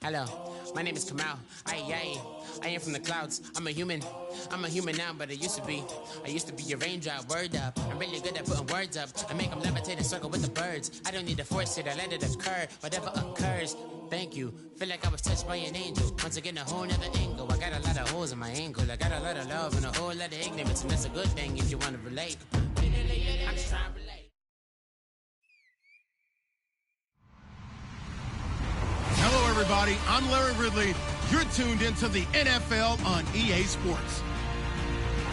Hello, my name is Kamal. I am from the clouds. I'm a human now, but I used to be a raindrop. Word up, I'm really good at putting words up. I make them levitate and circle with the birds. I don't need to force it, I let it occur. Whatever occurs, thank you. Feel like I was touched by an angel. Once again, a whole nother angle. I got a lot of holes in my ankle. I got a lot of love and a whole lot of ignorance, and that's a good thing if you want to relate. I'm just trying to relate. Hello, everybody. I'm Larry Ridley. You're tuned into the NFL on EA Sports.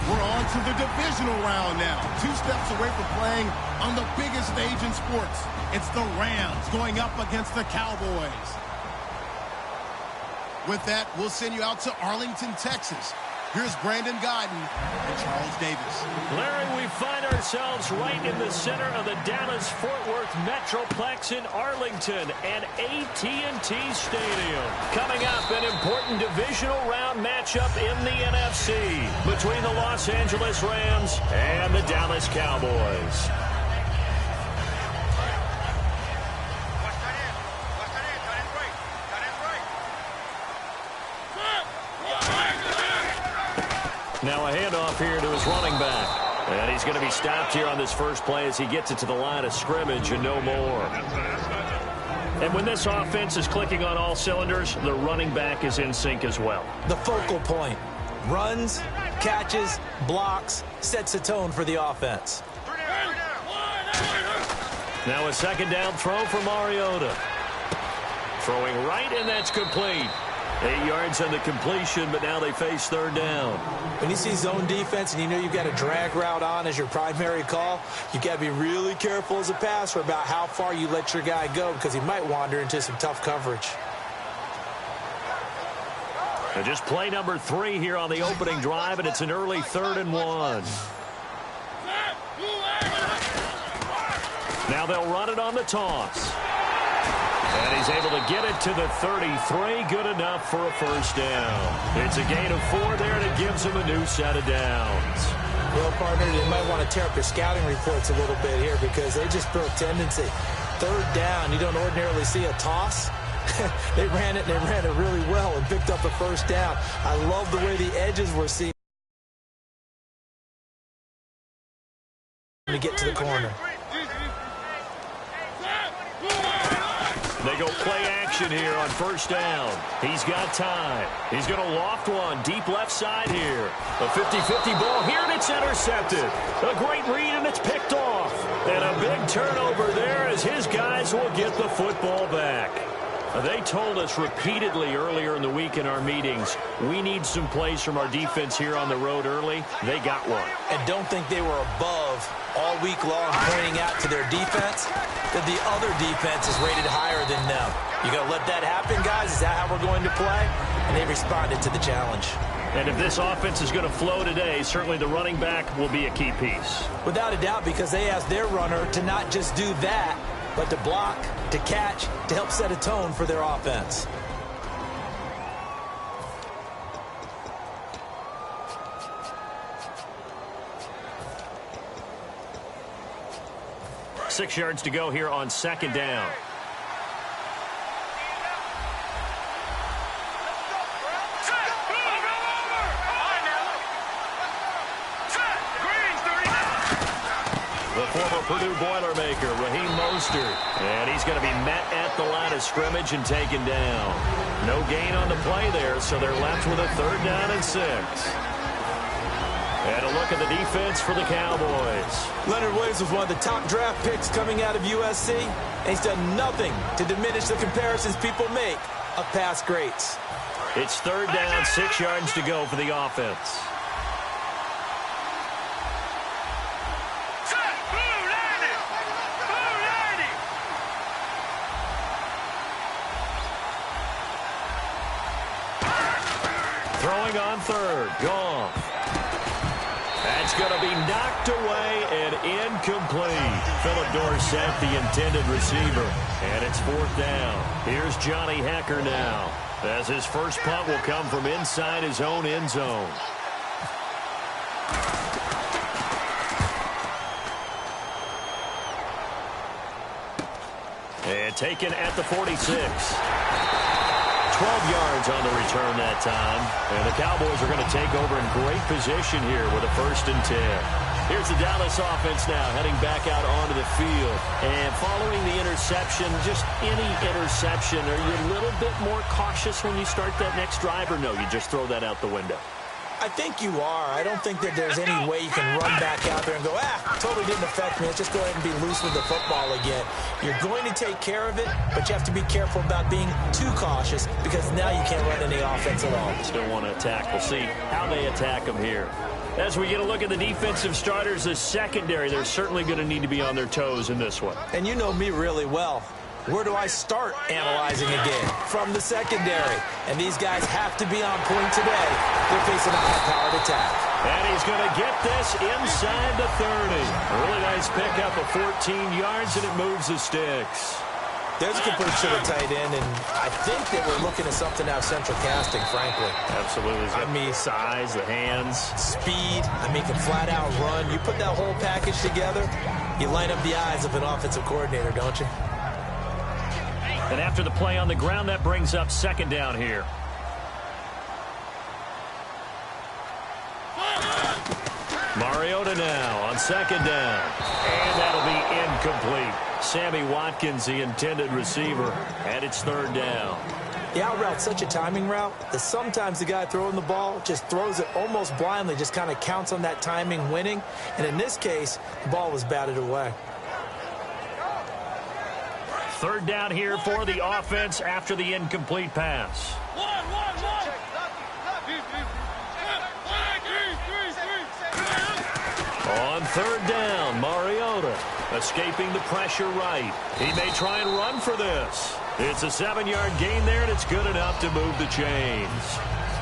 We're on to the divisional round now. 2 steps away from playing on the biggest stage in sports. It's the Rams going up against the Cowboys. With that, we'll send you out to Arlington, Texas. Here's Brandon Guyton and Charles Davis. Larry, we find ourselves right in the center of the Dallas-Fort Worth Metroplex in Arlington and AT&T Stadium. Coming up, an important divisional round matchup in the NFC between the Los Angeles Rams and the Dallas Cowboys. Now a handoff here to his running back. And he's going to be stopped here on this first play as he gets it to the line of scrimmage and no more. And when this offense is clicking on all cylinders, the running back is in sync as well. The focal point. Runs, catches, blocks, sets the tone for the offense. Now a second down throw for Mariota. Throwing right, and that's complete. 8 yards on the completion, but now they face third down. When you see zone defense and you know you've got a drag route on as your primary call, you've got to be really careful as a passer about how far you let your guy go because he might wander into some tough coverage. And just play number 3 here on the opening drive, and it's an early 3rd and 1. Now they'll run it on the toss. And he's able to get it to the 33. Good enough for a first down. It's a gain of 4 there, and it gives him a new set of downs. Well, partner, they might want to tear up their scouting reports a little bit here because they just built tendency. 3rd down, you don't ordinarily see a toss. They ran it, and they ran it really well and picked up a first down. I love the way the edges were seen to get to the corner. They go play action here on first down. He's got time. He's going to loft one deep left side here. A 50-50 ball here, and it's intercepted. A great read, and it's picked off. And a big turnover there as his guys will get the football back. They told us repeatedly earlier in the week in our meetings, we need some plays from our defense here on the road early. They got one. And don't think they were above all week long pointing out to their defense that the other defense is rated higher than them. You going to let that happen, guys? Is that how we're going to play? And they responded to the challenge. And if this offense is going to flow today, certainly the running back will be a key piece. Without a doubt, because they asked their runner to not just do that, but to block, to catch, to help set a tone for their offense. Six yards to go here on second down. The former Purdue Boilermaker, Raheem Mostert. And he's going to be met at the line of scrimmage and taken down. No gain on the play there, so they're left with a 3rd down and 6. And a look at the defense for the Cowboys. Leonard Williams was one of the top draft picks coming out of USC, and he's done nothing to diminish the comparisons people make of past greats. It's 3rd down, 6 yards to go for the offense. Throwing on 3rd, gone. That's going to be knocked away and incomplete. Philip Dorsett, the intended receiver. And it's 4th down. Here's Johnny Hekker now, as his first punt will come from inside his own end zone. And taken at the 46. 12 yards on the return that time. And the Cowboys are going to take over in great position here with a 1st and 10. Here's the Dallas offense now heading back out onto the field. And following the interception, just any interception, are you a little bit more cautious when you start that next drive, or no, you just throw that out the window? I think you are. I don't think that there's any way you can run back out there and go, totally didn't affect me. Let's just go ahead and be loose with the football again. You're going to take care of it, but you have to be careful about being too cautious because now you can't run any offense at all. Still want to attack. We'll see how they attack them here. As we get a look at the defensive starters, the secondary, they're certainly going to need to be on their toes in this one. And you know me really well. Where do I start analyzing a game? From the secondary. And these guys have to be on point today. They're facing a high-powered attack. And he's going to get this inside the 30. Really nice pickup of 14 yards, and it moves the sticks. There's a complete to the tight end, and I think that we're looking at something out of central casting, frankly. Absolutely. I mean, size, the hands. Speed. I mean, can flat-out run. You put that whole package together, you light up the eyes of an offensive coordinator, don't you? And after the play on the ground, that brings up 2nd down here. Mariota now on 2nd down. And that'll be incomplete. Sammy Watkins, the intended receiver, and it's 3rd down. The out route's such a timing route that sometimes the guy throwing the ball just throws it almost blindly, just kind of counts on that timing winning. And in this case, the ball was batted away. 3rd down here for the offense after the incomplete pass. On 3rd down, Mariota escaping the pressure right. He may try and run for this. It's a 7-yard gain there, and it's good enough to move the chains.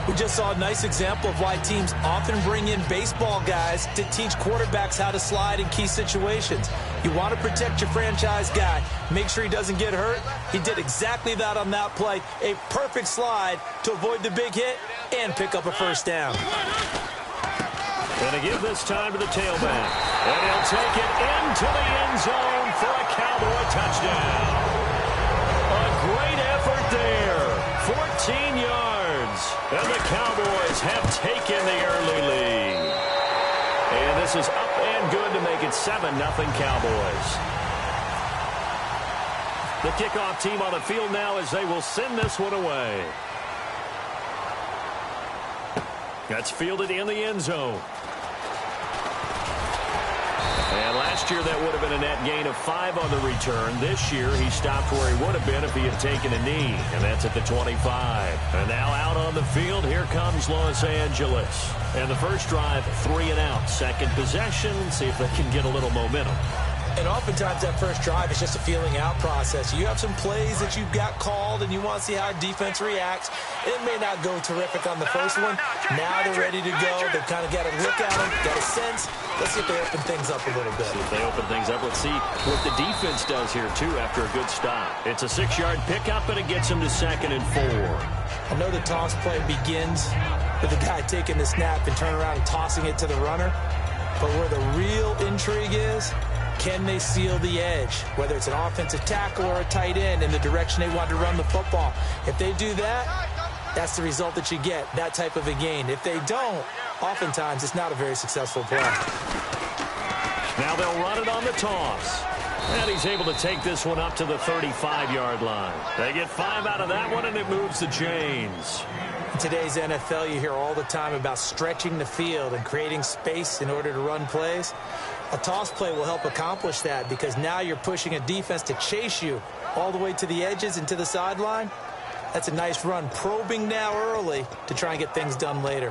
We just saw a nice example of why teams often bring in baseball guys to teach quarterbacks how to slide in key situations. You want to protect your franchise guy. Make sure he doesn't get hurt. He did exactly that on that play. A perfect slide to avoid the big hit and pick up a 1st down. Going to give this time to the tailback. And he'll take it into the end zone for a Cowboy touchdown. A great effort there. 14 yards. And the Cowboys have taken the early lead. And this is up and good to make it 7-0 Cowboys. The kickoff team on the field now as they will send this one away. That's fielded in the end zone. And last year that would have been a net gain of 5 on the return. This year he stopped where he would have been if he had taken a knee, and that's at the 25. And now out on the field, here comes Los Angeles. And the first drive, 3 and out. Second possession, see if they can get a little momentum. And oftentimes that first drive is just a feeling out process. You have some plays that you've got called and you want to see how defense reacts. It may not go terrific on the first one. Now they're ready to go. They've kind of got a look at them, got a sense. Let's see if they open things up a little bit. See if they open things up. Let's see what the defense does here, too, after a good stop. It's a 6-yard pickup, and it gets them to 2nd and 4. I know the toss play begins with the guy taking the snap and turning around and tossing it to the runner. But where the real intrigue is, can they seal the edge, whether it's an offensive tackle or a tight end, in the direction they want to run the football? If they do that, that's the result that you get, that type of a gain. If they don't, oftentimes it's not a very successful play. Now they'll run it on the toss. And he's able to take this one up to the 35-yard line. They get 5 out of that one, and it moves the chains. In today's NFL, you hear all the time about stretching the field and creating space in order to run plays. A toss play will help accomplish that because now you're pushing a defense to chase you all the way to the edges and to the sideline. That's a nice run, probing now early to try and get things done later.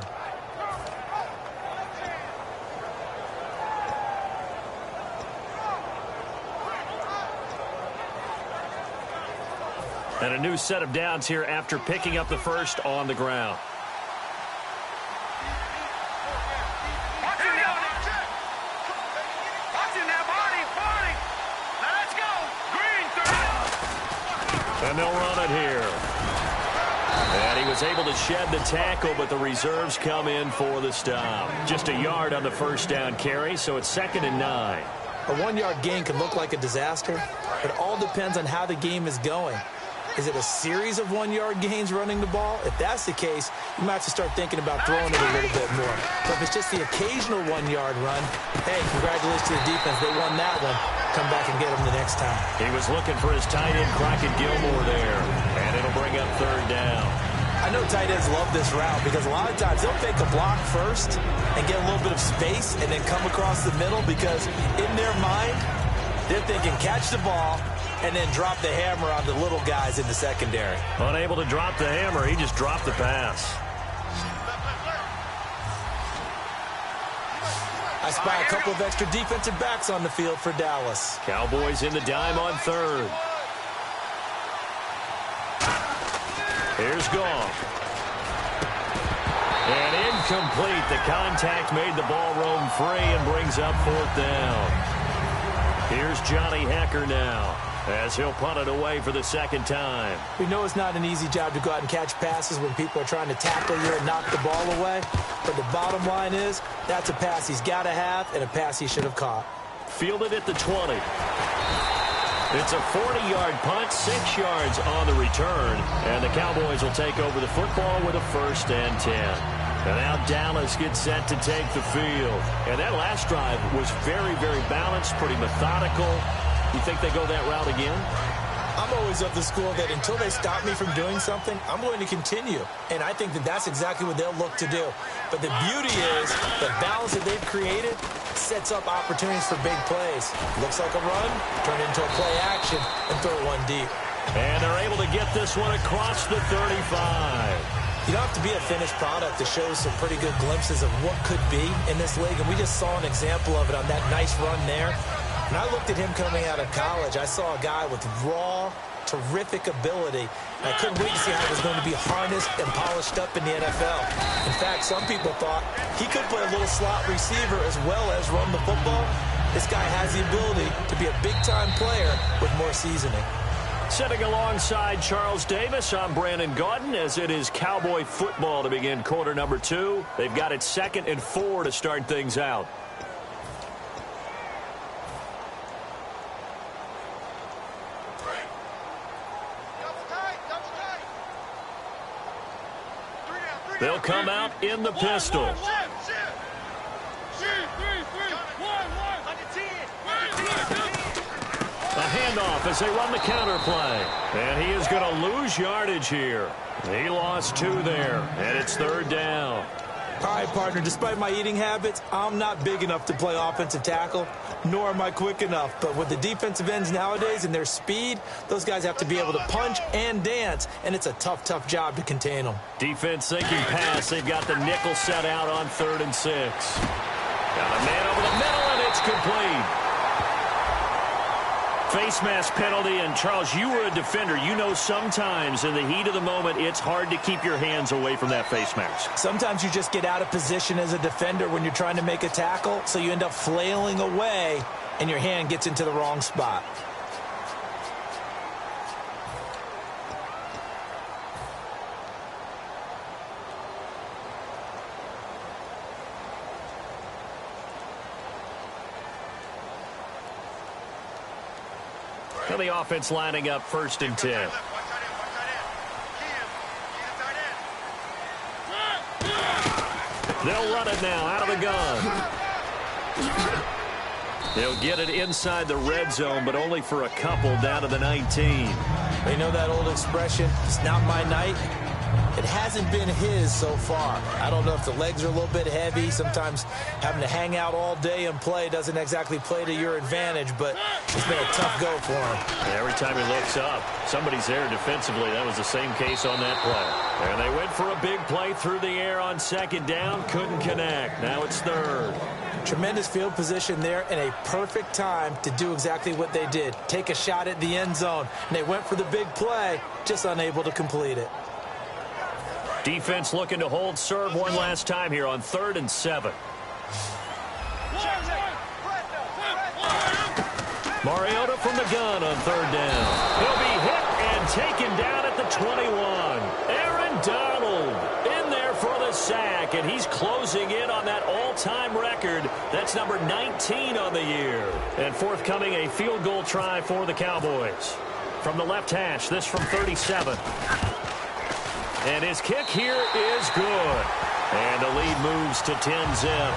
And a new set of downs here after picking up the first on the ground. And they'll run it here. And he was able to shed the tackle, but the reserves come in for the stop. Just a yard on the first down carry, so it's 2nd and 9. A 1-yard gain can look like a disaster, but it all depends on how the game is going. Is it a series of 1-yard gains running the ball? If that's the case, you might have to start thinking about throwing it a little bit more. But if it's just the occasional 1-yard run, hey, congratulations to the defense. They won that one. Come back and get them the next time. He was looking for his tight end, Crockett Gilmore, there. And it'll bring up third down. I know tight ends love this route because a lot of times they'll fake a block first and get a little bit of space and then come across the middle because in their mind, they're thinking catch the ball and then drop the hammer on the little guys in the secondary. Unable to drop the hammer, he just dropped the pass. I spy a couple of extra defensive backs on the field for Dallas. Cowboys in the dime on third. Here's Goff. And incomplete. The contact made the ball roam free and brings up fourth down. Here's Johnny Hecker now as he'll punt it away for the second time. We know it's not an easy job to go out and catch passes when people are trying to tackle you and knock the ball away. But the bottom line is that's a pass he's got to have and a pass he should have caught. Fielded at the 20. It's a 40-yard punt, 6 yards on the return, and the Cowboys will take over the football with a 1st and 10. And now Dallas gets set to take the field. And that last drive was very, very balanced, pretty methodical. You think they go that route again? I'm always of the school that until they stop me from doing something, I'm going to continue. And I think that that's exactly what they'll look to do. But the beauty is the balance that they've created sets up opportunities for big plays. Looks like a run, turn it into a play action, and throw one deep. And they're able to get this one across the 35. You don't have to be a finished product to show some pretty good glimpses of what could be in this league. And we just saw an example of it on that nice run there. When I looked at him coming out of college, I saw a guy with raw, terrific ability. And I couldn't wait to see how he was going to be harnessed and polished up in the NFL. In fact, some people thought he could play a little slot receiver as well as run the football. This guy has the ability to be a big-time player with more seasoning. Sitting alongside Charles Davis, I'm Brandon Gaudin as it is Cowboy football to begin quarter number 2. They've got it 2nd and 4 to start things out. They'll come out in the pistol. A handoff as they run the counter play. And he is going to lose yardage here. He lost 2 there, and it's 3rd down. All right, partner, despite my eating habits, I'm not big enough to play offensive tackle, nor am I quick enough. But with the defensive ends nowadays and their speed, those guys have to be able to punch and dance, and it's a tough, tough job to contain them. Defense thinking pass. They've got the nickel set out on 3rd and 6. Got a man over the middle, and it's complete. Face mask penalty, and Charles, you were a defender. You know sometimes in the heat of the moment, it's hard to keep your hands away from that face mask. Sometimes you just get out of position as a defender when you're trying to make a tackle, so you end up flailing away, and your hand gets into the wrong spot. Now the offense lining up 1st and 10. They'll run it now out of the gun. They'll get it inside the red zone, but only for a couple down to the 19. You know that old expression, it's not my night? It hasn't been his so far. I don't know if the legs are a little bit heavy. Sometimes having to hang out all day and play doesn't exactly play to your advantage, but it's been a tough go for him. Every time he looks up, somebody's there defensively. That was the same case on that play. And they went for a big play through the air on 2nd down. Couldn't connect. Now it's 3rd. Tremendous field position there and a perfect time to do exactly what they did. Take a shot at the end zone. And they went for the big play, just unable to complete it. Defense looking to hold serve one last time here on 3rd and 7. Mariota from the gun on 3rd down. He'll be hit and taken down at the 21. Aaron Donald in there for the sack, and he's closing in on that all-time record. That's number 19 on the year. And forthcoming, a field goal try for the Cowboys. from the left hash, this from 37. And his kick here is good. And the lead moves to 10-zip.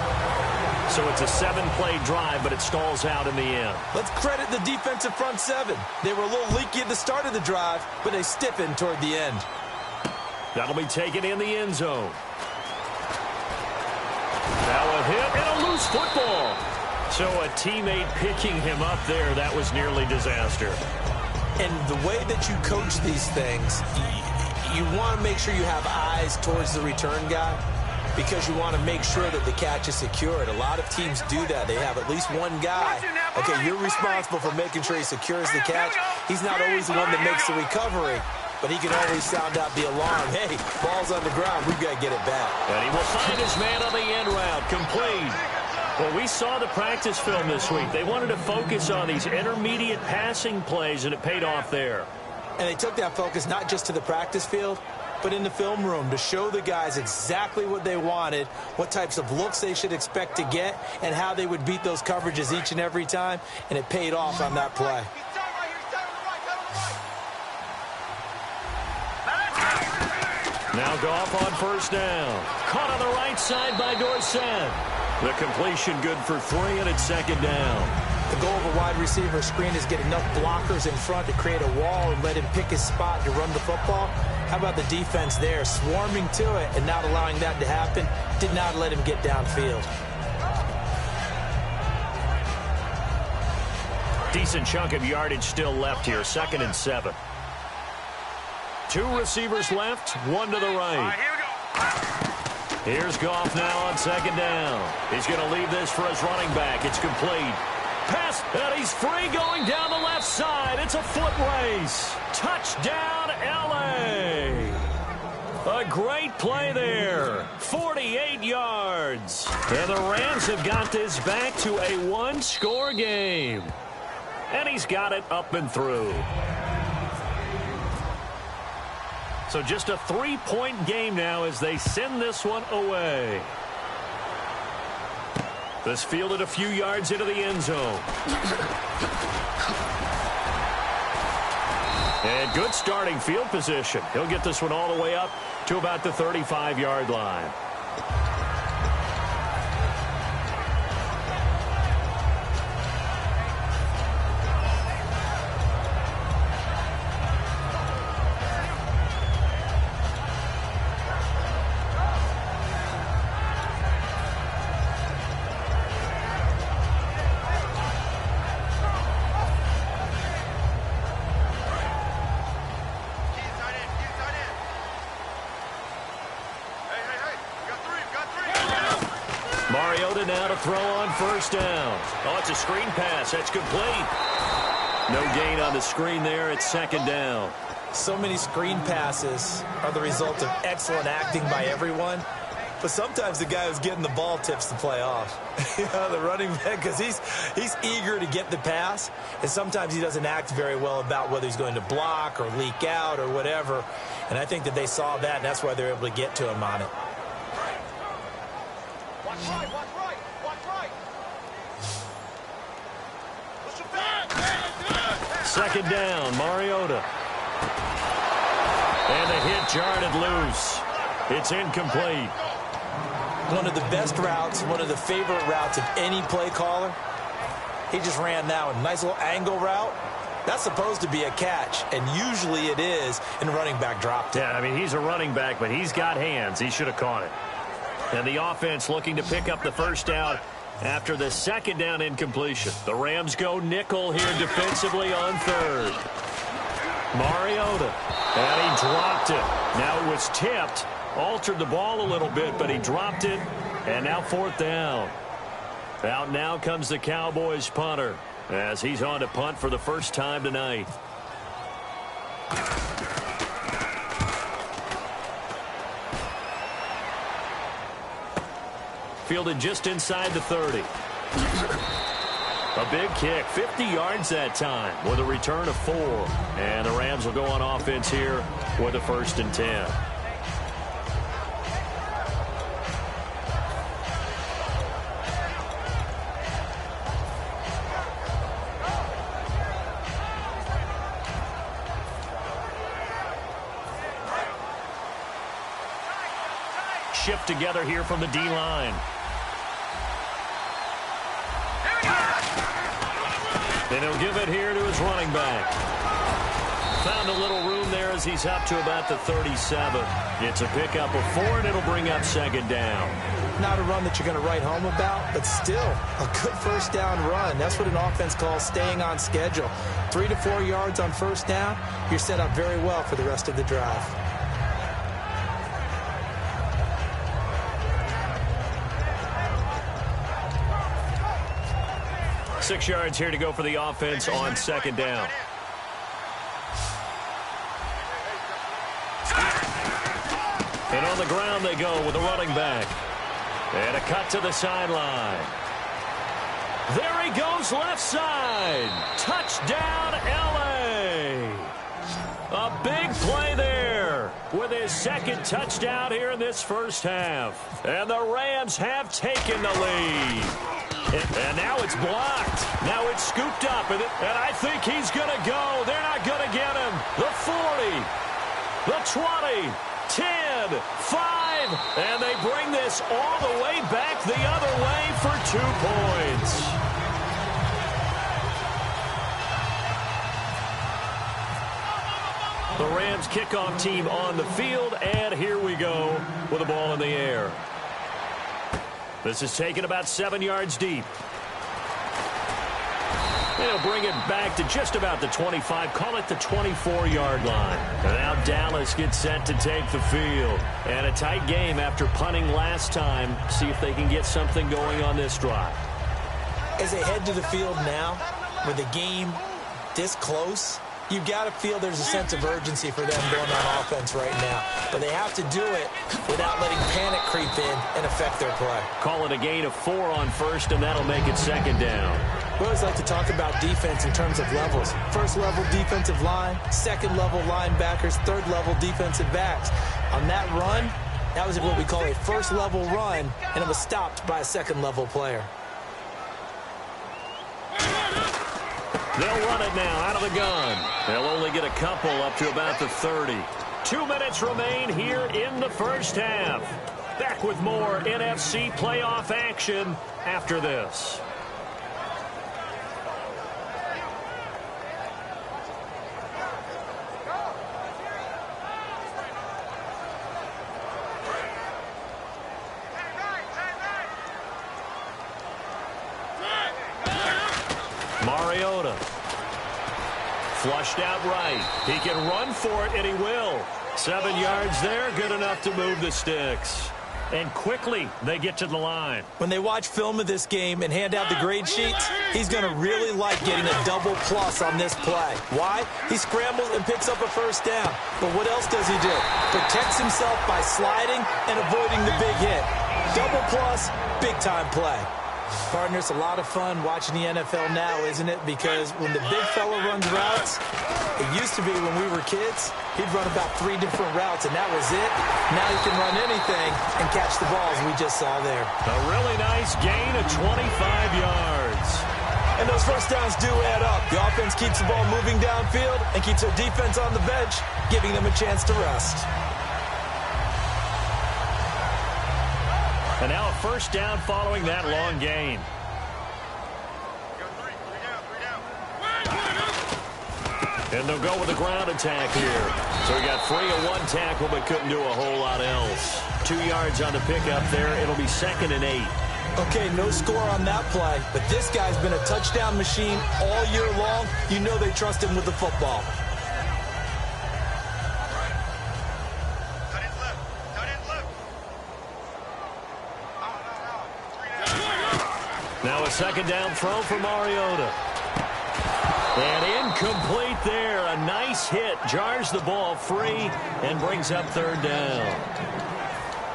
So it's a 7-play drive, but it stalls out in the end. Let's credit the defensive front seven. They were a little leaky at the start of the drive, but they stiffened toward the end. That'll be taken in the end zone. Now a hit and a loose football. So a teammate picking him up there, that was nearly disaster. And the way that you coach these things, you want to make sure you have eyes towards the return guy because you want to make sure that the catch is secured. A lot of teams do that. They have at least one guy. Okay, you're responsible for making sure he secures the catch. He's not always the one that makes the recovery, but he can always sound out the alarm. Hey, ball's on the ground. We've got to get it back. And he will find his man on the end route. Complete. Well, we saw the practice film this week. They wanted to focus on these intermediate passing plays, and it paid off there. And they took that focus not just to the practice field, but in the film room to show the guys exactly what they wanted, what types of looks they should expect to get, and how they would beat those coverages each and every time, and it paid off on that play. Now Goff on first down. Caught on the right side by Dorsett. The completion good for 3, and it's second down. The goal of a wide receiver screen is get enough blockers in front to create a wall and let him pick his spot to run the football. How about the defense there, swarming to it and not allowing that to happen? Did not let him get downfield. Decent chunk of yardage still left here, 2nd and 7. 2 receivers left, 1 to the right. All right, here we go. Here's Goff now on 2nd down. He's going to leave this for his running back. It's complete. Pass, and he's free going down the left side. It's a foot race. Touchdown, L.A. A great play there. 48 yards. And the Rams have got this back to a 1-score game. And he's got it up and through. So just a 3-point game now as they send this one away. This fielded a few yards into the end zone. And good starting field position. He'll get this one all the way up to about the 35-yard line. Now to throw on first down. Oh, it's a screen pass. That's complete. No gain on the screen there. It's 2nd down. So many screen passes are the result of excellent acting by everyone. But sometimes the guy who's getting the ball tips the play off. The running back, because he's eager to get the pass. And sometimes he doesn't act very well about whether he's going to block or leak out or whatever. And I think that they saw that, and that's why they're able to get to him on it. Watch right, watch right, watch right. 2nd down, Mariota. And the hit jarred it loose. It's incomplete. One of the best routes, one of the favorite routes of any play caller. He just ran that one. Nice little angle route. That's supposed to be a catch, and usually it is, and running back dropped it. Yeah, I mean, he's a running back, but he's got hands. He should have caught it. And the offense looking to pick up the first down after the 2nd down incompletion. The Rams go nickel here defensively on 3rd. Mariota. And he dropped it. Now it was tipped. Altered the ball a little bit, but he dropped it. And now 4th down. Out now comes the Cowboys punter as he's on to punt for the first time tonight. Fielded just inside the 30. A big kick, 50 yards that time with a return of 4. And the Rams will go on offense here with a 1st and 10. shift together here from the D-line. And he'll give it here to his running back. Found a little room there as he's up to about the 37. It's a pickup of 4, and it'll bring up second down. Not a run that you're going to write home about, but still a good first down run. That's what an offense calls staying on schedule. 3 to 4 yards on first down, you're set up very well for the rest of the drive. Six yards here to go for the offense on second down. And on the ground they go with a running back. And a cut to the sideline. There he goes left side. Touchdown, L.A. A big play there with his second touchdown here in this first half. And the Rams have taken the lead. And now it's blocked. Now it's scooped up. And I think he's going to go. They're not going to get him. The 40, the 20, 10, 5. And they bring this all the way back the other way for 2 points. The Rams kickoff team on the field. And here we go with the ball in the air. This is taken about 7 yards deep. They'll bring it back to just about the 25, call it the 24-yard line. And now Dallas gets set to take the field. And a tight game after punting last time. See if they can get something going on this drive. As they head to the field now, with the game this close, you've got to feel there's a sense of urgency for them going on offense right now. But they have to do it without letting panic creep in and affect their play. Call it a gain of 4 on first, and that'll make it second down. We always like to talk about defense in terms of levels. First-level defensive line, second-level linebackers, third-level defensive backs. On that run, that was what we call a first-level run, and it was stopped by a second-level player. They'll run it now out of the gun. They'll only get a couple up to about the 30. 2 minutes remain here in the first half. Back with more NFC playoff action after this. Mariota. Flushed out right. He can run for it, and he will. 7 yards there, good enough to move the sticks. And quickly, they get to the line. When they watch film of this game and hand out the grade sheets, he's going to really like getting a double plus on this play. Why? He scrambles and picks up a first down. But what else does he do? Protects himself by sliding and avoiding the big hit. Double plus, big-time play. Partner, it's a lot of fun watching the NFL now, isn't it? Because when the big fella runs routes, it used to be when we were kids, he'd run about 3 different routes, and that was it. Now he can run anything and catch the balls we just saw there. A really nice gain of 25 yards. And those first downs do add up. The offense keeps the ball moving downfield and keeps their defense on the bench, giving them a chance to rest. And now a first down following that long gain. And they'll go with the ground attack here. So he got free of 1 tackle but couldn't do a whole lot else. 2 yards on the pickup there. It'll be 2nd and 8. Okay, no score on that play, but this guy's been a touchdown machine all year long. You know they trust him with the football. Now a second down throw for Mariota. And incomplete there. A nice hit. Jars the ball free and brings up 3rd down.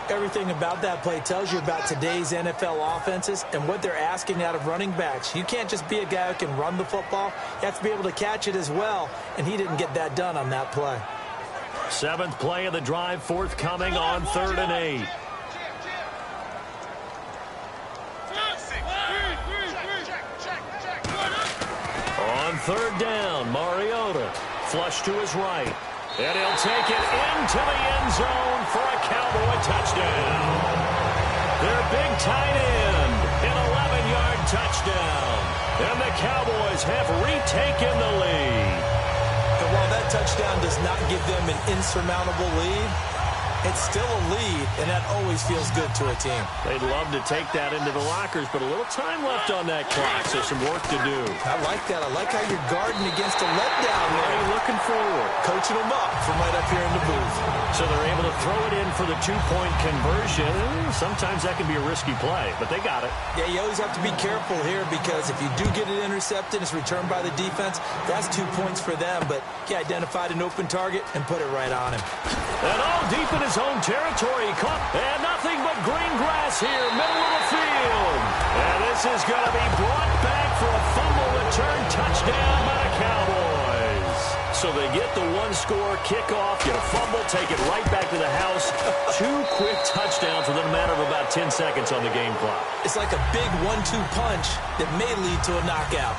Everything about that play tells you about today's NFL offenses and what they're asking out of running backs. You can't just be a guy who can run the football. You have to be able to catch it as well, and he didn't get that done on that play. 7th play of the drive forthcoming on 3rd and 8. On 3rd down, Mariota. Flush to his right. And he'll take it into the end zone for a Cowboy touchdown. Their big tight end, an 11-yard touchdown. And the Cowboys have retaken the lead. And while that touchdown does not give them an insurmountable lead, it's still a lead, and that always feels good to a team. They'd love to take that into the lockers, but a little time left on that clock, so some work to do. I like that. I like how you're guarding against a letdown there. Already looking forward. Coaching them up from right up here in the booth. So they're able to throw it in for the two-point conversion. Sometimes that can be a risky play, but they got it. Yeah, you always have to be careful here because if you do get it intercepted, it's returned by the defense, that's 2 points for them. But he identified an open target and put it right on him. And all deep in his own territory. And nothing but green grass here, middle of the field. And this is going to be brought back for a fumble return touchdown by the Cowboys. So they get the one-score kickoff, get a fumble, take it right back to the house. 2 quick touchdowns within a matter of about 10 seconds on the game clock. It's like a big 1-2 punch that may lead to a knockout.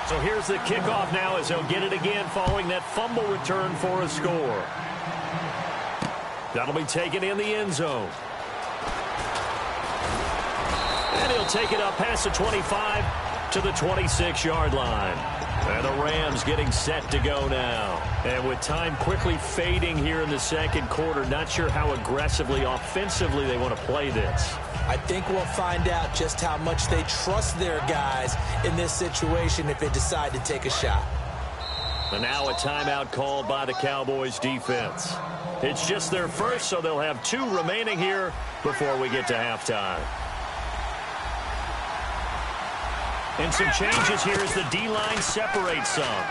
So here's the kickoff now as he'll get it again following that fumble return for a score. That'll be taken in the end zone. And he'll take it up past the 25 to the 26-yard line. And the Rams getting set to go now. And with time quickly fading here in the second quarter, not sure how aggressively, offensively they want to play this. I think we'll find out just how much they trust their guys in this situation if they decide to take a shot. And now a timeout called by the Cowboys defense. It's just their first, so they'll have 2 remaining here before we get to halftime. And some changes here as the D-line separates some.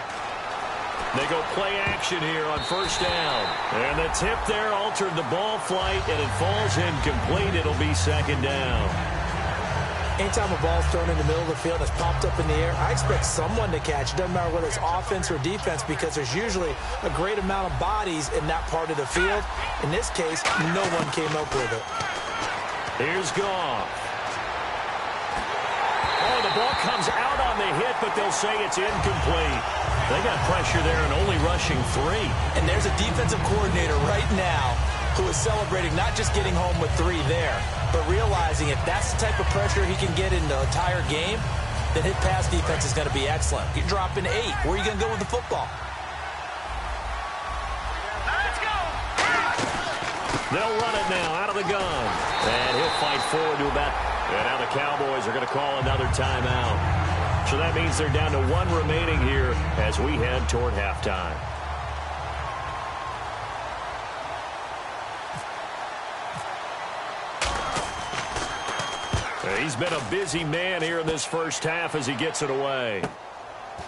They go play action here on first down. And the tip there altered the ball flight, and it falls incomplete. It'll be second down. Anytime a ball's thrown in the middle of the field and it's popped up in the air, I expect someone to catch. It doesn't matter whether it's offense or defense because there's usually a great amount of bodies in that part of the field. In this case, no one came up with it. Here's Goff. Oh, the ball comes out on the hit, but they'll say it's incomplete. They got pressure there and only rushing 3. And there's a defensive coordinator right now who is celebrating not just getting home with 3 there, but realizing if that's the type of pressure he can get in the entire game, then his pass defense is going to be excellent. You're dropping 8. Where are you going to go with the football? Let's go! They'll run it now out of the gun. And he'll fight forward to about... And now the Cowboys are going to call another timeout. So that means they're down to 1 remaining here as we head toward halftime. He's been a busy man here in this first half as he gets it away.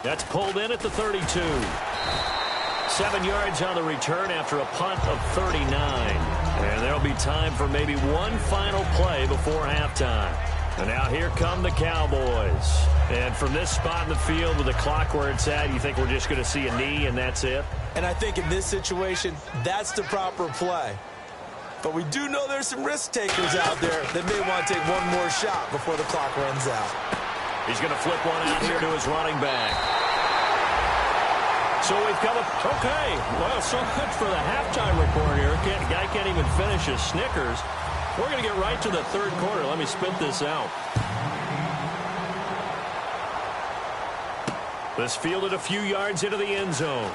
That's pulled in at the 32. 7 yards on the return after a punt of 39. And there'll be time for maybe one final play before halftime. And now here come the Cowboys. And from this spot in the field with the clock where it's at, you think we're just going to see a knee and that's it? And I think in this situation, that's the proper play. But we do know there's some risk takers out there that may want to take one more shot before the clock runs out. He's going to flip one out here to his running back. So we've come up. Okay, well, so much for the halftime report here. The guy can't even finish his Snickers. We're going to get right to the third quarter. Let me spit this out. This fielded a few yards into the end zone.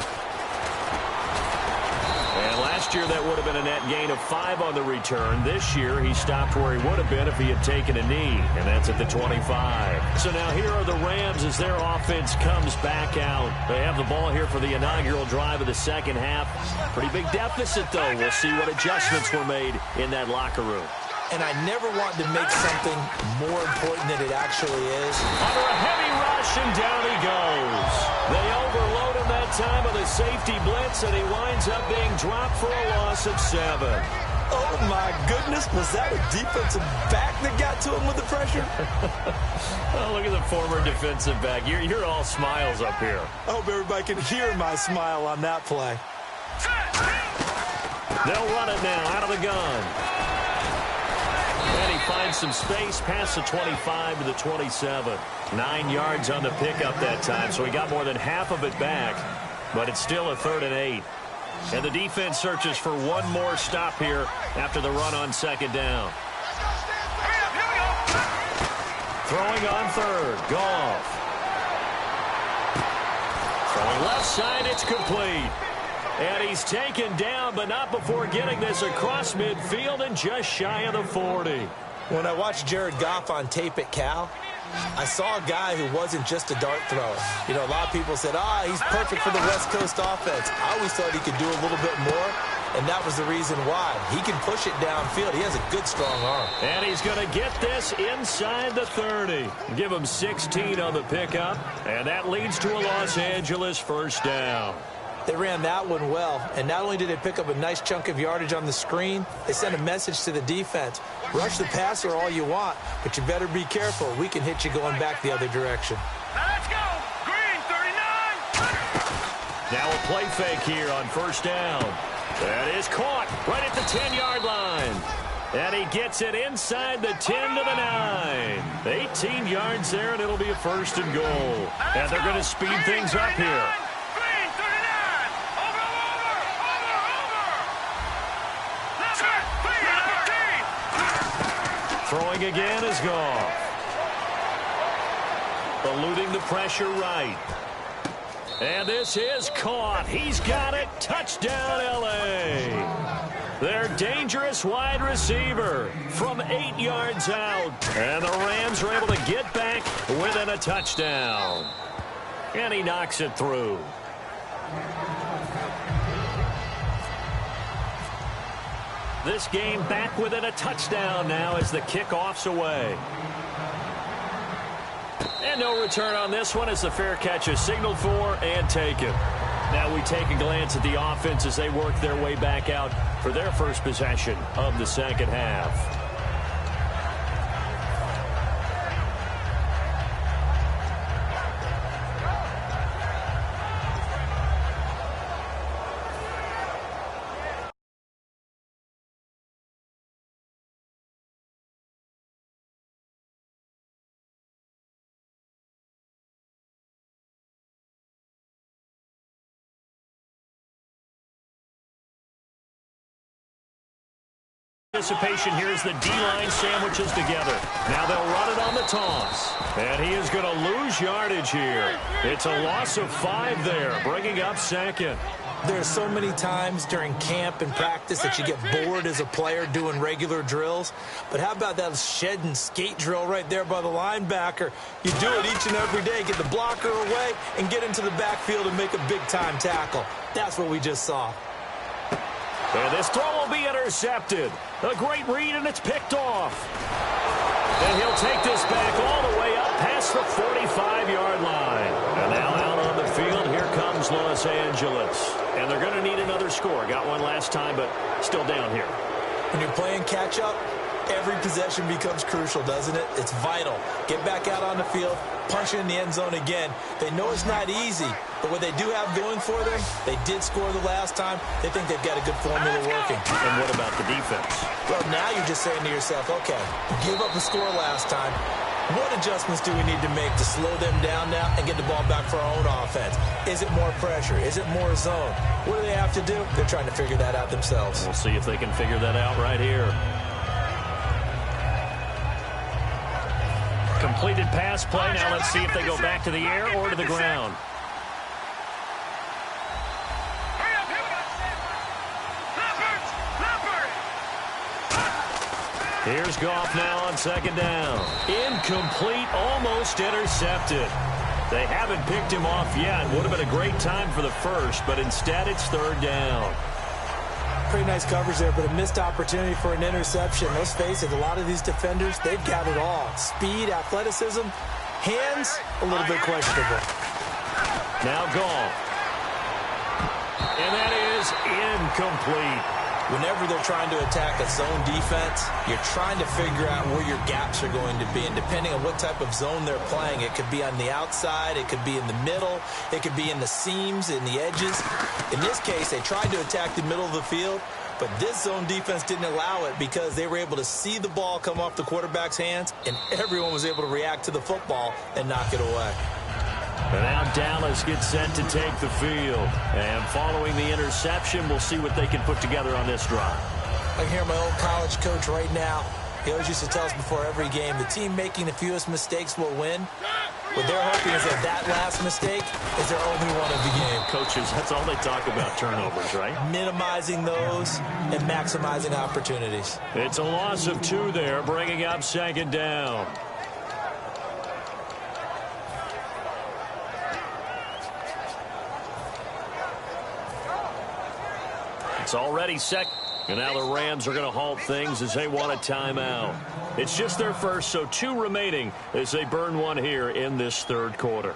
And last year that would have been a net gain of 5 on the return. This year he stopped where he would have been if he had taken a knee, and that's at the 25. So now here are the Rams as their offense comes back out. They have the ball here for the inaugural drive of the second half. Pretty big deficit, though. We'll see what adjustments were made in that locker room. And I never want to make something more important than it actually is. Under a heavy rush, and down he goes. They overload him that time with a safety blitz, and he winds up being dropped for a loss of 7. Oh, my goodness. Was that a defensive back that got to him with the pressure? Oh, look at the former defensive back. You're all smiles up here. I hope everybody can hear my smile on that play. They'll run it now out of the gun. And he finds some space past the 25 to the 27. 9 yards on the pickup that time, so he got more than half of it back. But it's still a 3rd and 8. And the defense searches for one more stop here after the run on second down. Throwing on third, Goff. Throwing left side, it's complete. And he's taken down, but not before getting this across midfield and just shy of the 40. When I watched Jared Goff on tape at Cal, I saw a guy who wasn't just a dart thrower. You know, a lot of people said, he's perfect for the West Coast offense. I always thought he could do a little bit more, and that was the reason why. He can push it downfield. He has a good, strong arm. And he's going to get this inside the 30. Give him 16 on the pickup, and that leads to a Los Angeles first down. They ran that one well, and not only did they pick up a nice chunk of yardage on the screen, they sent a message to the defense. Rush the passer all you want, but you better be careful. We can hit you going back the other direction. Now let's go. Green, 39. Now a play fake here on first down. That is caught right at the 10-yard line. And he gets it inside the 10 to the 9. 18 yards there, and it'll be a first and goal. And they're going to speed things up here. Throwing again is Goff. Eluding the pressure right. And this is caught. He's got it. Touchdown, L.A. Their dangerous wide receiver from 8 yards out. And the Rams are able to get back within a touchdown. And he knocks it through. This game back within a touchdown now as the kickoff's away. And no return on this one as the fair catch is signaled for and taken. Now we take a glance at the offense as they work their way back out for their first possession of the second half. Anticipation here as the D-line sandwiches together. Now they'll run it on the toss. And he is going to lose yardage here. It's a loss of 5 there, bringing up second. There's so many times during camp and practice that you get bored as a player doing regular drills. But how about that shed and skate drill right there by the linebacker? You do it each and every day. Get the blocker away and get into the backfield and make a big-time tackle. That's what we just saw. And this throw will be intercepted. A great read, and it's picked off. And he'll take this back all the way up past the 45-yard line. And now out on the field, here comes Los Angeles. And they're going to need another score. Got one last time, but still down here. When you're playing catch-up, every possession becomes crucial, doesn't it? It's vital. Get back out on the field, punch it in the end zone again. They know it's not easy, but what they do have going for them, they did score the last time. They think they've got a good formula working. And what about the defense? Well, now you're just saying to yourself, okay, give up a score last time. What adjustments do we need to make to slow them down now and get the ball back for our own offense? Is it more pressure? Is it more zone? What do they have to do? They're trying to figure that out themselves. We'll see if they can figure that out right here. Completed pass play. Now let's see if they go back to the air or to the ground. Here's Goff now on second down. Incomplete, almost intercepted. They haven't picked him off yet. Would have been a great time for the first, but instead it's third down. Pretty nice coverage there, but a missed opportunity for an interception. Let's face it, a lot of these defenders, they've got it all. Speed, athleticism, hands, a little bit questionable. Now Goff. And that is incomplete. Whenever they're trying to attack a zone defense, you're trying to figure out where your gaps are going to be. And depending on what type of zone they're playing, it could be on the outside, it could be in the middle, it could be in the seams, in the edges. In this case, they tried to attack the middle of the field, but this zone defense didn't allow it because they were able to see the ball come off the quarterback's hands, and everyone was able to react to the football and knock it away. And now Dallas gets set to take the field. And following the interception, we'll see what they can put together on this drive. I can hear my old college coach right now. He always used to tell us before every game, the team making the fewest mistakes will win. What they're hoping is that last mistake is their only one of the game. Coaches, that's all they talk about, turnovers, right? Minimizing those and maximizing opportunities. It's a loss of 2 there, bringing up second down. It's already second. And now the Rams are going to halt things as they want a timeout. It's just their first, so 2 remaining as they burn one here in this third quarter.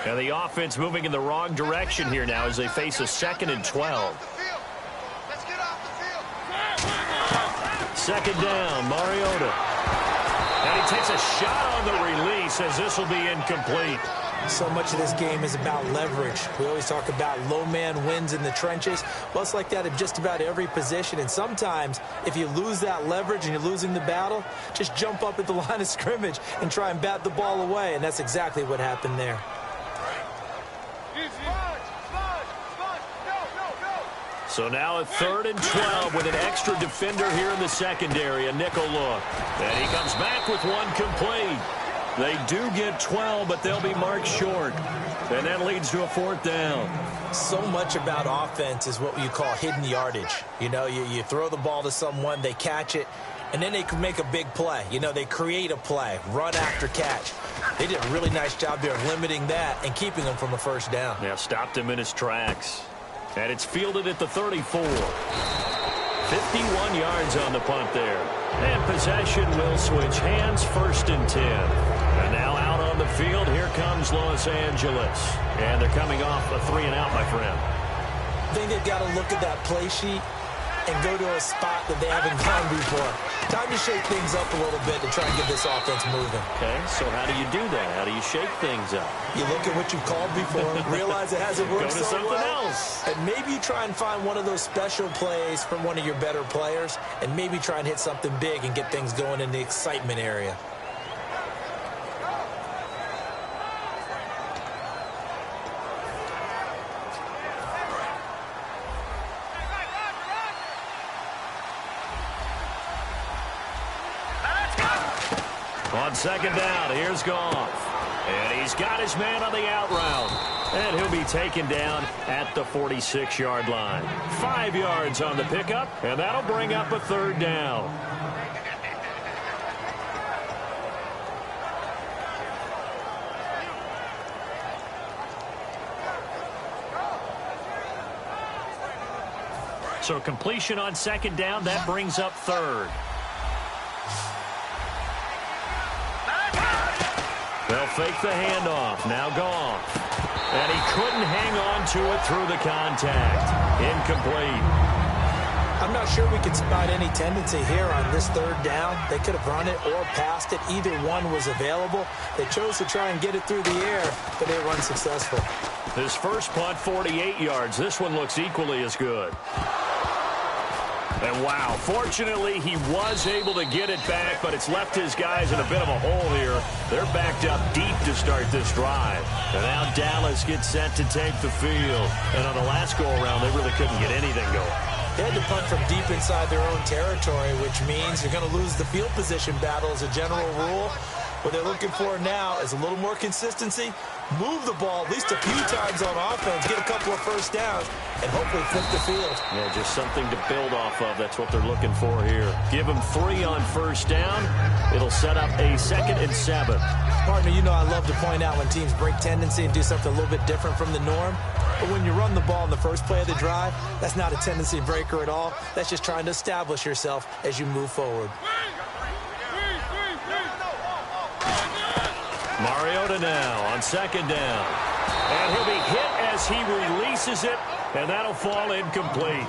And the offense moving in the wrong direction here now as they face a 2nd and 12. Second down, Mariota. And he takes a shot on the release as this will be incomplete. So much of this game is about leverage. We always talk about low man wins in the trenches. Well, it's like that in just about every position. And sometimes, if you lose that leverage and you're losing the battle, just jump up at the line of scrimmage and try and bat the ball away. And that's exactly what happened there. So now a 3rd and 12 with an extra defender here in the secondary, a nickel look. And he comes back with one complete. They do get 12, but they'll be marked short. And that leads to a 4th down. So much about offense is what you call hidden yardage. You know, you throw the ball to someone, they catch it, and then they can make a big play. You know, they create a play, run after catch. They did a really nice job there of limiting that and keeping him from a 1st down. Yeah, stopped him in his tracks. And it's fielded at the 34. 51 yards on the punt there. And possession will switch hands, 1st and 10. And now out on the field, here comes Los Angeles. And they're coming off a 3-and-out, my friend. I think they've got to look at that play sheet and go to a spot that they haven't gone before. Time to shake things up a little bit to try and get this offense moving. Okay, so how do you do that? How do you shake things up? You look at what you've called before, realize it hasn't worked Go to so something well, else. and maybe you try and find one of those special plays from one of your better players, and maybe try and hit something big and get things going in the excitement area. On second down, here's Goff. And he's got his man on the out route. And he'll be taken down at the 46-yard line. 5 yards on the pickup, and that'll bring up a 3rd down. So completion on second down, that brings up 3rd. They'll fake the handoff. Now Goff. And he couldn't hang on to it through the contact. Incomplete. I'm not sure we can spot any tendency here on this 3rd down. They could have run it or passed it. Either one was available. They chose to try and get it through the air, but they were unsuccessful. His first punt, 48 yards. This one looks equally as good. And wow, fortunately he was able to get it back, but it's left his guys in a bit of a hole here. They're backed up deep to start this drive. And now Dallas gets set to take the field. And on the last go-around, they really couldn't get anything going. They had to punt from deep inside their own territory, which means you're going to lose the field position battle as a general rule. What they're looking for now is a little more consistency, move the ball at least a few times on offense, get a couple of 1st downs, and hopefully flip the field. Yeah, just something to build off of. That's what they're looking for here. Give them 3 on 1st down. It'll set up a 2nd and 7. Partner, you know I love to point out when teams break tendency and do something a little bit different from the norm. But when you run the ball in the first play of the drive, that's not a tendency breaker at all. That's just trying to establish yourself as you move forward. Mariota now on second down. And he'll be hit as he releases it, and that'll fall incomplete.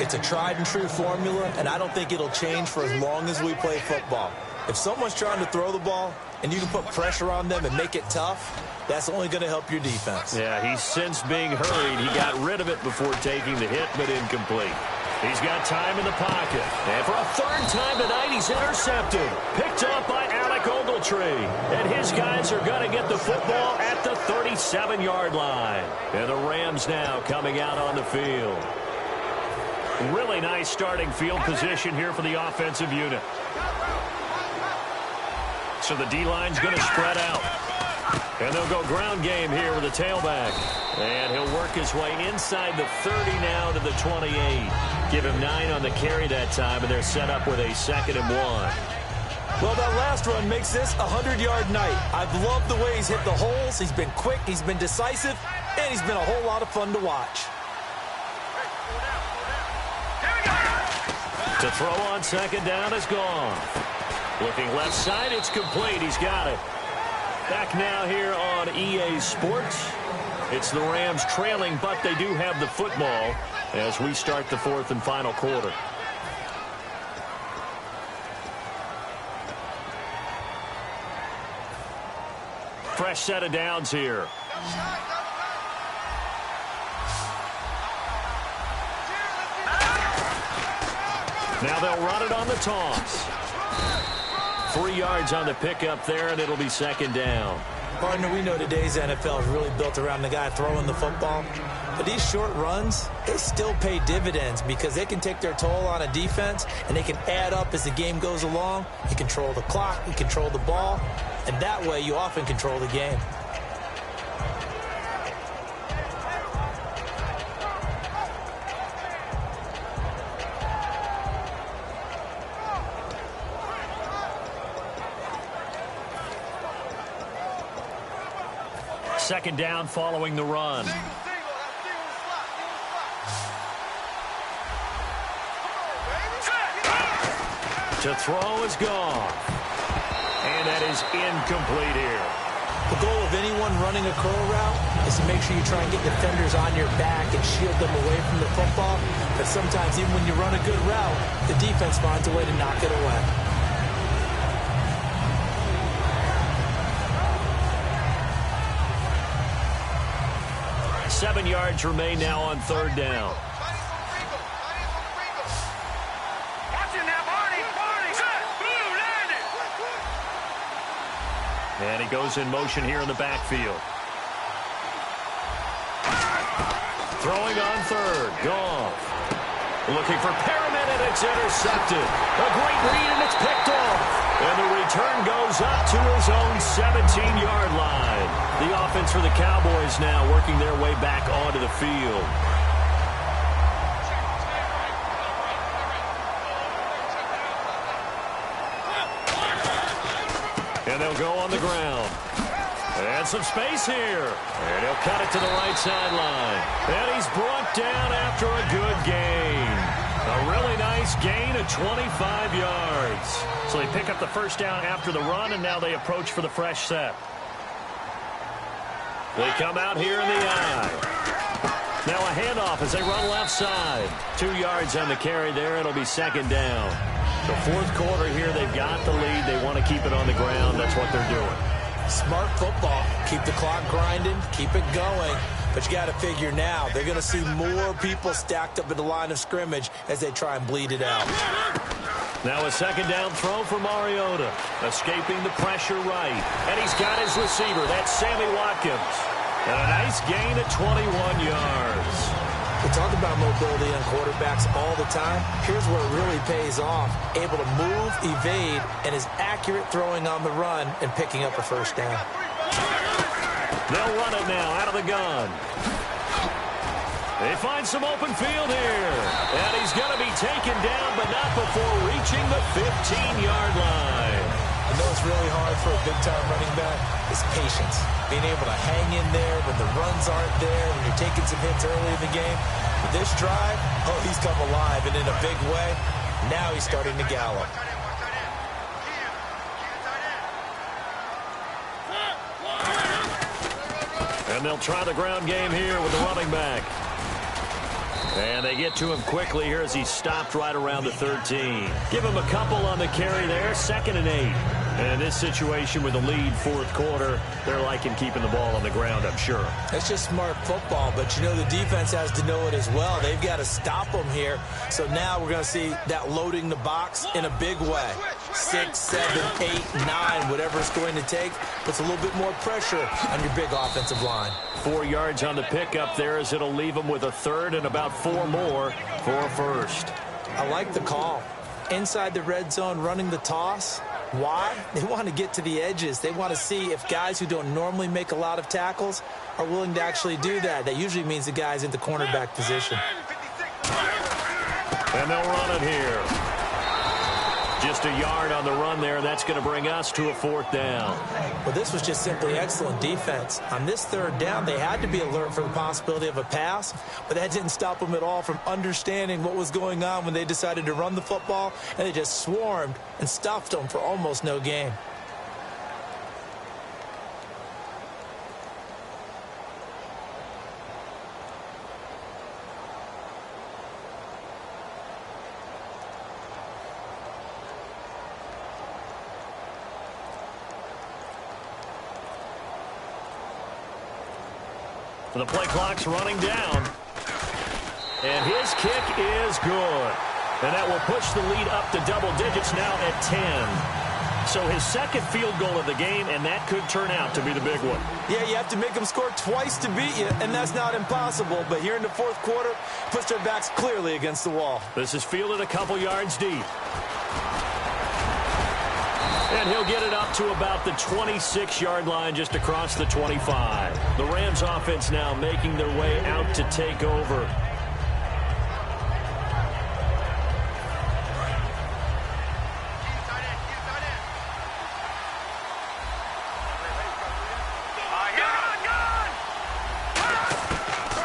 It's a tried-and-true formula, and I don't think it'll change for as long as we play football. If someone's trying to throw the ball and you can put pressure on them and make it tough, that's only going to help your defense. Yeah, he's since being hurried. He got rid of it before taking the hit, but incomplete. He's got time in the pocket. And for a third time tonight, he's intercepted. Picked up by Alec Ogletree. And his guys are going to get the football at the 37-yard line. And the Rams now coming out on the field. Really nice starting field position here for the offensive unit. So the D-line's going to spread out. And they'll go ground game here with the tailback. And he'll work his way inside the 30 now to the 28. Give him 9 on the carry that time, and they're set up with a 2nd and 1. Well, that last run makes this a 100-yard night. I've loved the way he's hit the holes. He's been quick, he's been decisive, and he's been a whole lot of fun to watch. To throw on 2nd down is gone. Looking left side, it's complete. He's got it. Back now here on EA Sports. It's the Rams trailing, but they do have the football as we start the 4th and final quarter. Fresh set of downs here. Now they'll run it on the toss. 3 yards on the pickup there, and it'll be 2nd down. Partner, we know today's NFL is really built around the guy throwing the football. But these short runs, they still pay dividends because they can take their toll on a defense, and they can add up as the game goes along. You control the clock, you control the ball, and that way you often control the game. Second down following the run. To throw is gone. And that is incomplete here. The goal of anyone running a curl route is to make sure you try and get defenders on your back and shield them away from the football. But sometimes even when you run a good route, the defense finds a way to knock it away. 7 yards remain now on 3rd down. And he goes in motion here in the backfield. Throwing on 3rd. Goff. Looking for Perriman, and it's intercepted. A great read, and it's picked off. And the return goes up to his own 17-yard line. The offense for the Cowboys now working their way back onto the field. And they'll go on the ground. And some space here. And he'll cut it to the right sideline. And he's brought down after a good gain. A really nice gain of 25 yards. So they pick up the 1st down after the run, and now they approach for the fresh set. They come out here in the eye. Now a handoff as they run left side. 2 yards on the carry there. It'll be 2nd down. The 4th quarter here, they've got the lead. They want to keep it on the ground. That's what they're doing. Smart football. Keep the clock grinding. Keep it going. But you got to figure now, they're going to see more people stacked up at the line of scrimmage as they try and bleed it out. Now a 2nd down throw for Mariota. Escaping the pressure right. And he's got his receiver. That's Sammy Watkins. And a nice gain of 21 yards. We talk about mobility on quarterbacks all the time. Here's where it really pays off. Able to move, evade, and is accurate throwing on the run and picking up a 1st down. They'll run it now out of the gun. They find some open field here. And he's going to be taken down, but not before reaching the 15-yard line. You know what's really hard for a big-time running back is patience. Being able to hang in there when the runs aren't there, when you're taking some hits early in the game. With this drive, oh, he's come alive, and in a big way. Now he's starting to gallop. And they'll try the ground game here with the running back. And they get to him quickly here as he stopped right around the 13. Give him a couple on the carry there, 2nd and 8. And this situation with a lead 4th quarter, they're liking keeping the ball on the ground, I'm sure. It's just smart football, but you know the defense has to know it as well. They've got to stop them here. So now we're going to see that loading the box in a big way. 6, 7, 8, 9, whatever it's going to take, puts a little bit more pressure on your big offensive line. 4 yards on the pickup there as it'll leave them with a 3rd and about 4 more for a 1st. I like the call. Inside the red zone, running the toss. Why? They want to get to the edges. They want to see if guys who don't normally make a lot of tackles are willing to actually do that. That usually means the guy's in the cornerback position. And they'll run it here. Just a yard on the run there. That's going to bring us to a 4th down. Well, this was just simply excellent defense. On this 3rd down, they had to be alert for the possibility of a pass, but that didn't stop them at all from understanding what was going on when they decided to run the football, and they just swarmed and stuffed them for almost no gain. The play clock's running down. And his kick is good. And that will push the lead up to double digits now at 10. So his 2nd field goal of the game, and that could turn out to be the big one. Yeah, you have to make them score twice to beat you, and that's not impossible. But here in the 4th quarter, puts their backs clearly against the wall. This is fielded a couple yards deep. And he'll get it up to about the 26-yard line just across the 25. The Rams offense now making their way out to take over.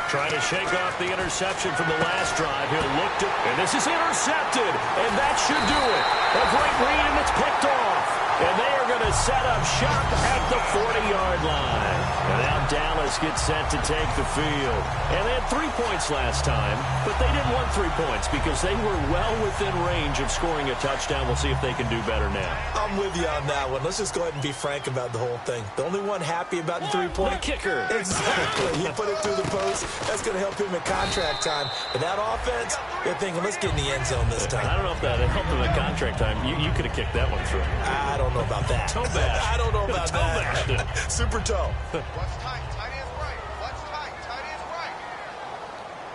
Trying to shake off the interception from the last drive. He'll look to, and this is intercepted, and that should do it. A great read, and it's picked off. And they are going to set up shop at the 40-yard line. And now Dallas gets set to take the field. And they had 3 points last time, but they didn't want 3 points because they were well within range of scoring a touchdown. We'll see if they can do better now. I'm with you on that one. Let's just go ahead and be frank about the whole thing. The only one happy about the 3-point kicker. Exactly. He put it through the post. That's going to help him at contract time. But that offense, they're thinking, let's get in the end zone this time. I don't know if that helped him at contract time. You could have kicked that one through. I don't know about that. Toe bash. I don't know about that. Super toe. What's tight? Tight end's right. What's tight? Tight end's right.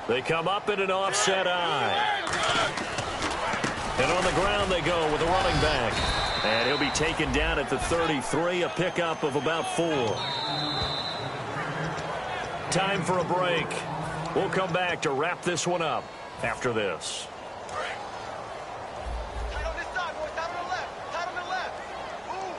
They come up in an offset eye. And on the ground they go with a running back. And he'll be taken down at the 33, a pickup of about 4. Time for a break. We'll come back to wrap this one up after this. Tight on this side, boys. Tight on the left. Tight on the left. Move.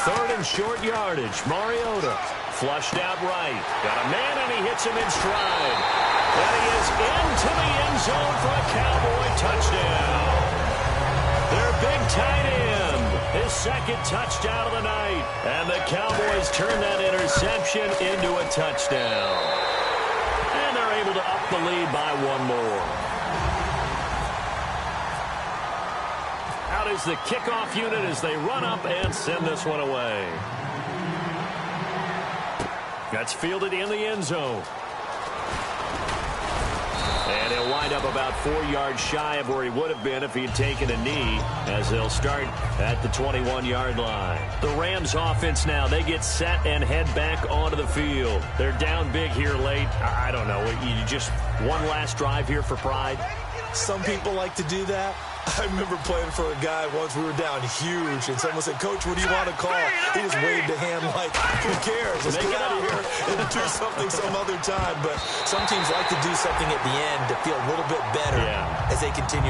3rd and short yardage. Mariota flushed out right. Got a man, and he hits him in stride. And he is into the end zone for a Cowboy touchdown. Their big tight end. His 2nd touchdown of the night. And the Cowboys turn that interception into a touchdown. And they're able to up the lead by 1 more. Out is the kickoff unit as they run up and send this one away. That's fielded in the end zone. And he'll wind up about 4 yards shy of where he would have been if he had taken a knee, as they'll start at the 21-yard line. The Rams offense now, they get set and head back onto the field. They're down big here late. I don't know. You just one last drive here for pride? Some people like to do that. I remember playing for a guy once. We were down huge, and someone said, "Coach, what do you want to call?" He just waved a hand like, who cares? Let's get out of here and do something some other time. But some teams like to do something at the end to feel a little bit better as they continue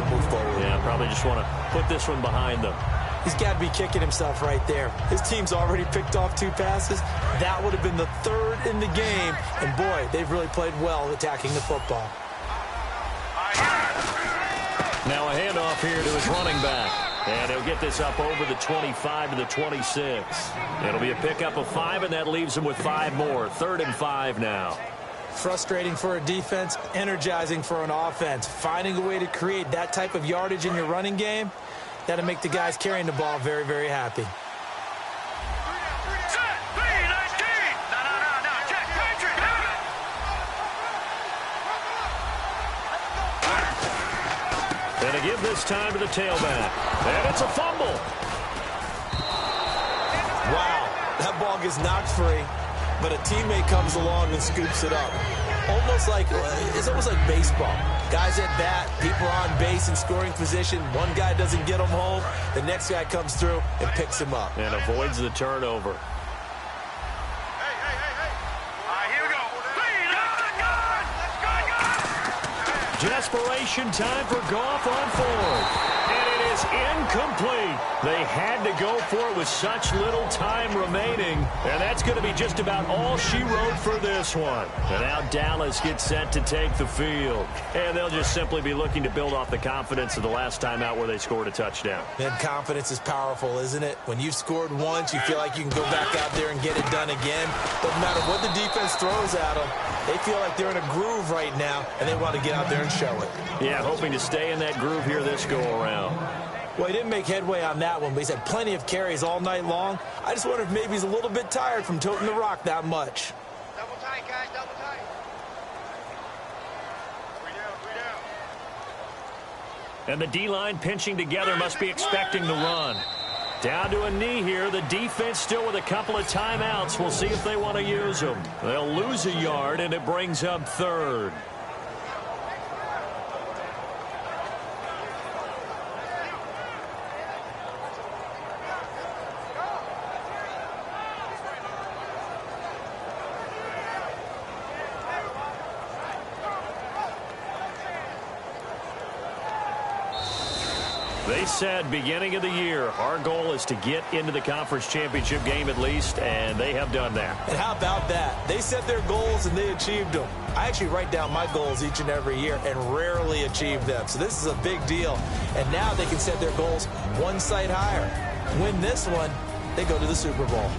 to move forward. Yeah, probably just want to put this one behind them. He's got to be kicking himself right there. His team's already picked off 2 passes. That would have been the 3rd in the game. And, boy, they've really played well attacking the football. Now a handoff here to his running back. And he'll get this up over the 25 to the 26. It'll be a pickup of 5, and that leaves him with 5 more. 3rd and 5 now. Frustrating for a defense, energizing for an offense. Finding a way to create that type of yardage in your running game, that'll make the guys carrying the ball very, very happy. And to give this time to the tailback. And it's a fumble. Wow, that ball gets knocked free, but a teammate comes along and scoops it up. It's almost like baseball. Guys at bat, people on base in scoring position. One guy doesn't get him home. The next guy comes through and picks him up. And avoids the turnover. Desperation time for Goff on 4th. And it is incomplete. They had to go for it with such little time remaining. And that's going to be just about all she wrote for this one. And now Dallas gets set to take the field. And they'll just simply be looking to build off the confidence of the last time out where they scored a touchdown. Man, confidence is powerful, isn't it? When you've scored once, you feel like you can go back out there and get it done again. Doesn't matter what the defense throws at them. They feel like they're in a groove right now, and they want to get out there and show it. Yeah, hoping to stay in that groove here this go-around. Well, he didn't make headway on that one, but he's had plenty of carries all night long. I just wonder if maybe he's a little bit tired from toting the rock that much. Double tight, guys, double tight. 3 down. And the D-line pinching together must be expecting the run. Down to a knee here. The defense still with a couple of timeouts. We'll see if they want to use them. They'll lose a yard, and it brings up 3rd. They said beginning of the year, our goal is to get into the conference championship game at least, and they have done that. And how about that? They set their goals and they achieved them. I actually write down my goals each and every year and rarely achieve them. So this is a big deal. And now they can set their goals one site higher. Win this one, they go to the Super Bowl.